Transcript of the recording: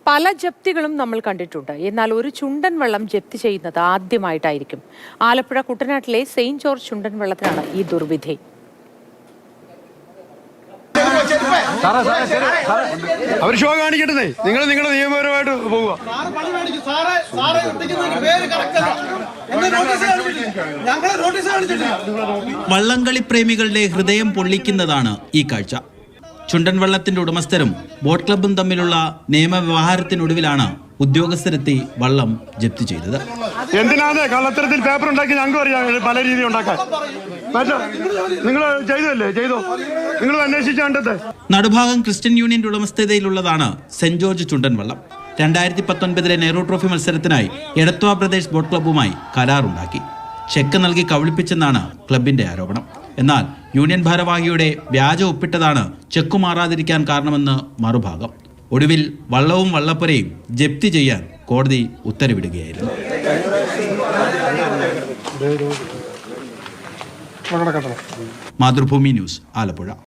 പല ജപ്തികളും നമ്മൾ കണ്ടിട്ടുണ്ട്. എന്നാൽ ഒരു ചുണ്ടൻ വെള്ളം ജപ്തി ചെയ്യുന്നത് ആദ്യമായിട്ടായിരിക്കും. ആലപ്പുഴ കുട്ടനാട്ടിലെ സെയിന്റ് ജോർജ് ചുണ്ടൻ വെള്ളത്തിനാണ് ഈ ദുർവിധി. അവർ ഷോ കാണിക്കട്ടെ, നിങ്ങൾ നിങ്ങളുടെ നിയമപരമായിട്ട് പോവുക. വള്ളംകളി പ്രേമികളുടെ ഹൃദയം പൊള്ളിക്കുന്നതാണ് ഈ കാഴ്ച. ചുണ്ടൻ വള്ളത്തിന്റെ ഉടമസ്ഥരും ബോട്ട് ക്ലബും തമ്മിലുള്ള നിയമവ്യവഹാരത്തിനൊടുവിലാണ് ഉദ്യോഗസ്ഥരെത്തി വള്ളം ജപ്തി ചെയ്തത്. എന്തിനാണ് കള്ളത്തരത്തിൽ പേപ്പർ ഉണ്ടാക്കി? ഞങ്ങൾക്ക് അറിയാം പല രീതി ഉണ്ടാക്കാൻ. നിങ്ങൾ ചെയ്തോ, നിങ്ങൾ അന്വേഷിച്ച് കണ്ടത്. നടുഭാഗം ക്രിസ്ത്യൻ യൂണിയന്റെ ഉടമസ്ഥതയിലുള്ളതാണ് സെന്റ് ജോർജ് ചുണ്ടൻ വള്ളം. 2019 നെഹ്റു ട്രോഫി മത്സരത്തിനായി എടത്വ പ്രദേശ് ബോട്ട് ക്ലബ്ബുമായി കരാറുണ്ടാക്കി. ചെക്ക് നൽകി കബളിപ്പിച്ചെന്നാണ് ക്ലബിന്റെ ആരോപണം. എന്നാൽ യൂണിയൻ ഭാരവാഹിയുടെ വ്യാജ ഒപ്പിട്ടതാണ് ചെക്ക് മാറാതിരിക്കാൻ കാരണമെന്ന് മറുഭാഗം. ഒടുവിൽ വള്ളവും വള്ളപ്പുരയും ജപ്തി ചെയ്യാൻ കോടതി ഉത്തരവിടുകയായിരുന്നു. മാതൃഭൂമി ന്യൂസ്, ആലപ്പുഴ.